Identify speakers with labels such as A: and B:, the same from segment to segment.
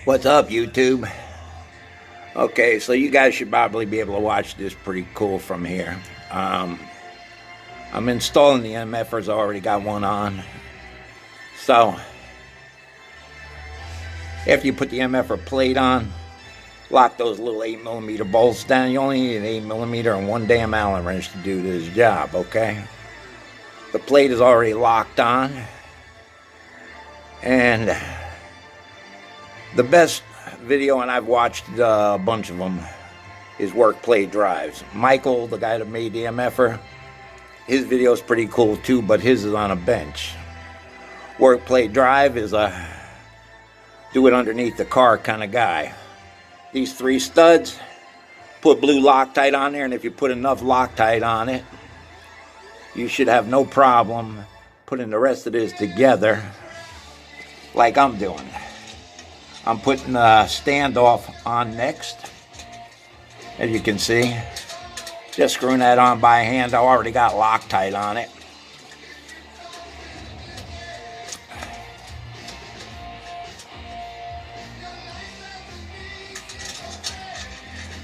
A: What's up, YouTube? Okay, so you guys should probably be able to watch this pretty cool from here. I'm installing the Mfers. I already got one on. So, after you put the MFR plate on, lock those little 8mm bolts down. You only need an 8mm and one damn Allen wrench to do this job, okay? The plate is already locked on. And the best video, and I've watched a bunch of them, is work plate drives. Michael, the guy that made the MFR, his video is pretty cool too, but his is on a bench. Work plate drive is a do it underneath the car kind of guy. These 3 studs, put blue Loctite on there, and if you put enough Loctite on it, you should have no problem putting the rest of this together like I'm doing. I'm putting the standoff on next, as you can see. Just screwing that on by hand. I already got Loctite on it.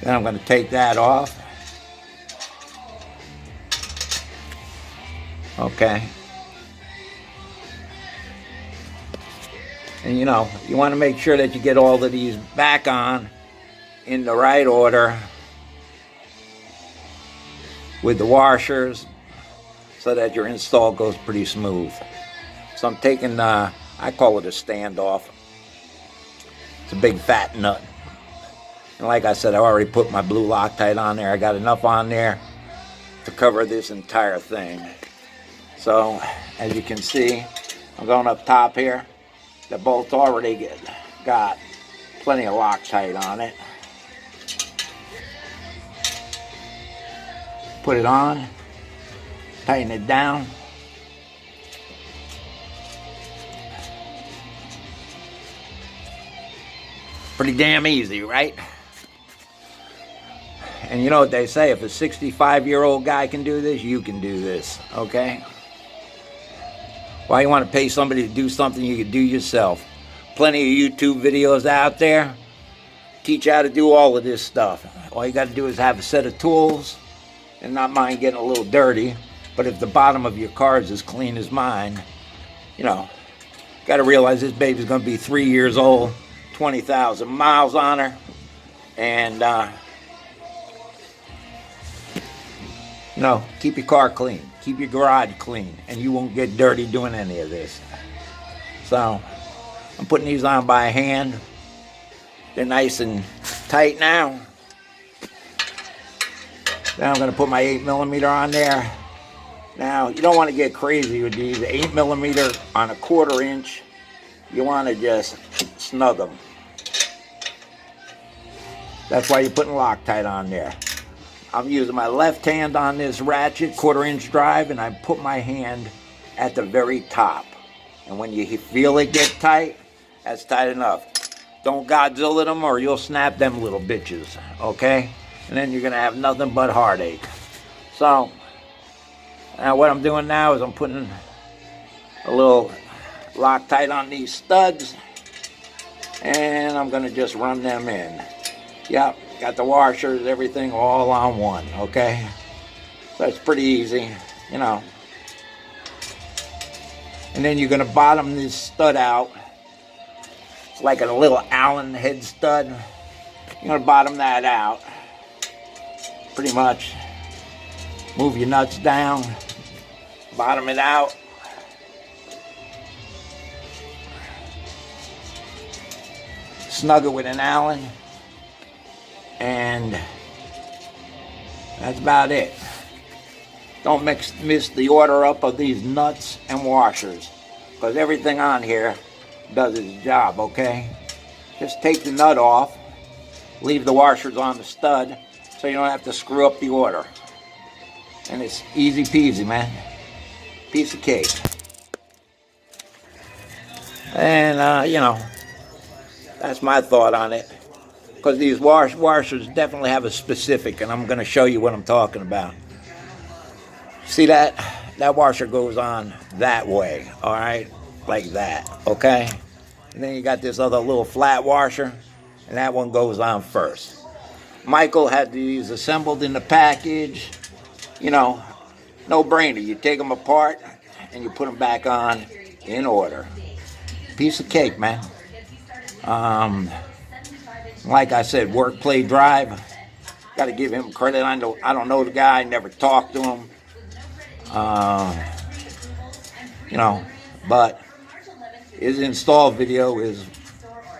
A: Then I'm going to take that off. Okay. And you know, you want to make sure that you get all of these back on in the right order with the washers so that your install goes pretty smooth. So I'm taking, I call it a standoff. It's a big fat nut. And like I said, I already put my blue Loctite on there. I got enough on there to cover this entire thing. So, as you can see, I'm going up top here. The bolt's already got plenty of Loctite on it. Put it on, tighten it down. Pretty damn easy, right? And you know what they say, if a 65-year-old guy can do this, you can do this, okay? Why you want to pay somebody to do something you can do yourself? Plenty of YouTube videos out there teach you how to do all of this stuff. All you got to do is have a set of tools and not mind getting a little dirty. But if the bottom of your car is as clean as mine, you know, got to realize this baby's going to be 3 years old, 20,000 miles on her, and you know, keep your car clean. Keep your garage clean, and you won't get dirty doing any of this. So, I'm putting these on by hand. They're nice and tight now. Then I'm going to put my 8mm on there. Now, you don't want to get crazy with these. 8mm on a 1/4 inch. You want to just snug them. That's why you're putting Loctite on there. I'm using my left hand on this ratchet 1/4 inch drive, and I put my hand at the very top. And when you feel it get tight, that's tight enough. Don't Godzilla them or you'll snap them little bitches, okay? And then you're gonna have nothing but heartache. So, now what I'm doing now is I'm putting a little Loctite on these studs, and I'm gonna just run them in. Yep. Got the washers, everything all on one, okay? So it's pretty easy, you know. And then you're going to bottom this stud out. It's like a little Allen head stud. You're going to bottom that out. Pretty much. Move your nuts down. Bottom it out. Snug it with an Allen. And that's about it. Don't miss the order up of these nuts and washers, because everything on here does its job, okay? Just take the nut off, leave the washers on the stud, so you don't have to screw up the order. And it's easy peasy, man. Piece of cake. And, you know, that's my thought on it. Because these washers definitely have a specific, and I'm going to show you what I'm talking about. See that? That washer goes on that way, all right? Like that, okay? And then you got this other little flat washer, and that one goes on first. Michael had these assembled in the package. You know, no brainer. You take them apart and you put them back on in order. Piece of cake, man. Like I said, work, play, drive. Got to give him credit. I don't know the guy. Never talked to him. You know, but his install video is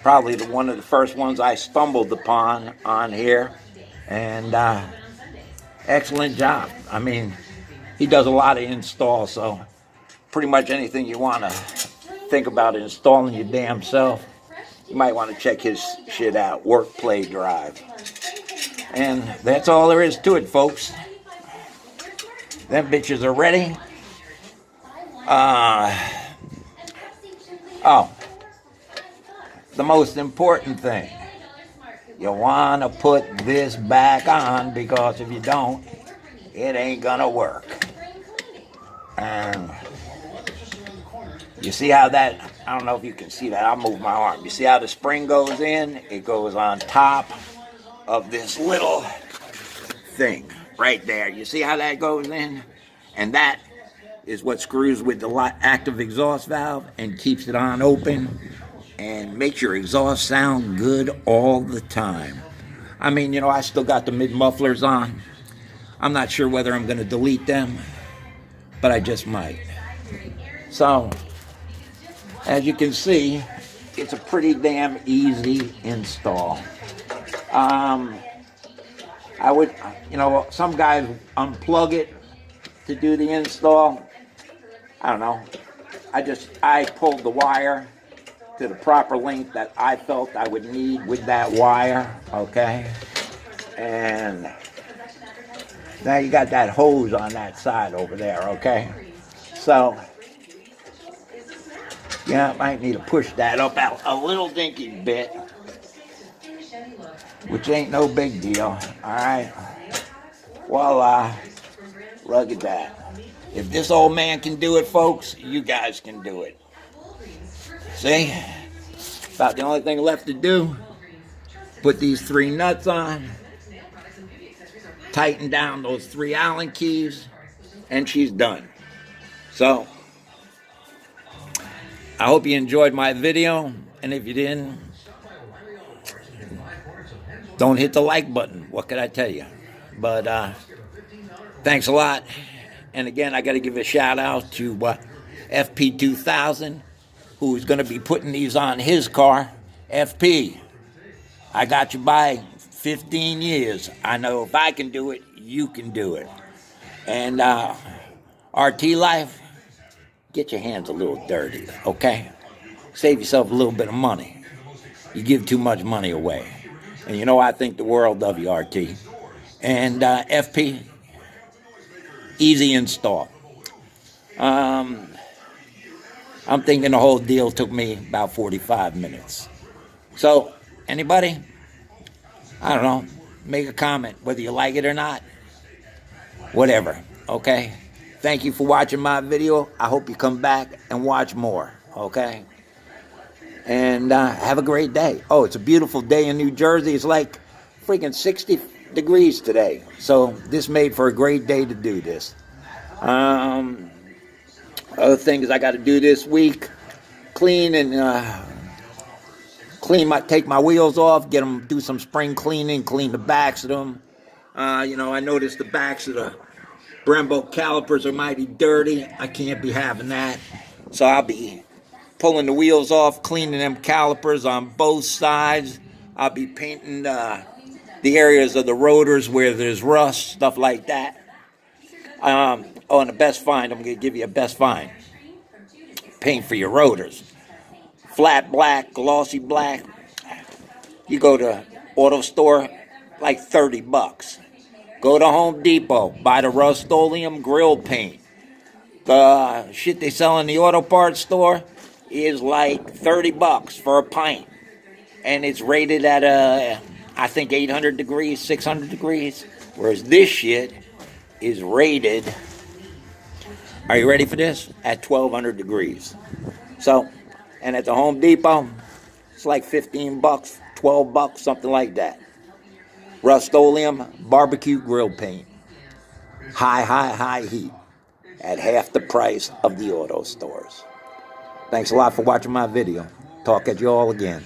A: probably one of the first ones I stumbled upon on here, and excellent job. I mean, he does a lot of installs, so pretty much anything you want to think about installing your damn self, you might want to check his shit out. Work, play, drive. And that's all there is to it, folks. Them bitches are ready. Oh, the most important thing. You want to put this back on, because if you don't, it ain't gonna work. And you see how that, I don't know if you can see that, I'll move my arm. You see how the spring goes in? It goes on top of this little thing right there. You see how that goes in? And that is what screws with the active exhaust valve and keeps it on open and makes your exhaust sound good all the time. I mean, you know, I still got the mid mufflers on. I'm not sure whether I'm going to delete them, but I just might. So, as you can see, it's a pretty damn easy install. I would, you know, some guys unplug it to do the install. I don't know. I pulled the wire to the proper length that I felt I would need with that wire, okay? And now you got that hose on that side over there, okay? So, yeah, might need to push that up out a little dinky bit, which ain't no big deal, alright? Voila, look at that. If this old man can do it, folks, you guys can do it. See? About the only thing left to do. Put these 3 nuts on. Tighten down those 3 Allen keys. And she's done. So, I hope you enjoyed my video. And if you didn't, don't hit the like button. What could I tell you? But, thanks a lot. And again, I got to give a shout out to FP2000, who's going to be putting these on his car. FP, I got you by 15 years. I know if I can do it, you can do it. And RT Life, get your hands a little dirty, okay? Save yourself a little bit of money. You give too much money away. And you know, I think the world of you, RT. And FP, easy install. I'm thinking the whole deal took me about 45 minutes. So, anybody? I don't know. Make a comment, whether you like it or not. Whatever, okay? Thank you for watching my video. I hope you come back and watch more, okay? And have a great day. Oh, it's a beautiful day in New Jersey. It's like freaking 60 degrees today. So this made for a great day to do this. Other things I got to do this week: clean and take my wheels off, get them, do some spring cleaning, clean the backs of them. You know, I noticed the backs of the Brembo calipers are mighty dirty. I can't be having that. So I'll be pulling the wheels off, cleaning them calipers on both sides. I'll be painting the areas of the rotors where there's rust, stuff like that. Oh, and the best find, I'm going to give you a best find. Paint for your rotors. Flat black, glossy black. You go to auto store, like $30. Go to Home Depot, buy the Rust-Oleum grill paint. The shit they sell in the auto parts store is like $30 for a pint. And it's rated at, I think 800 degrees, 600 degrees. Whereas this shit is rated, are you ready for this? At 1200 degrees. So, and at the Home Depot, It's like 15 bucks, 12 bucks, something like that. Rust-Oleum barbecue grill paint. High heat at half the price of the auto stores. Thanks a lot for watching my video. Talk at you all again.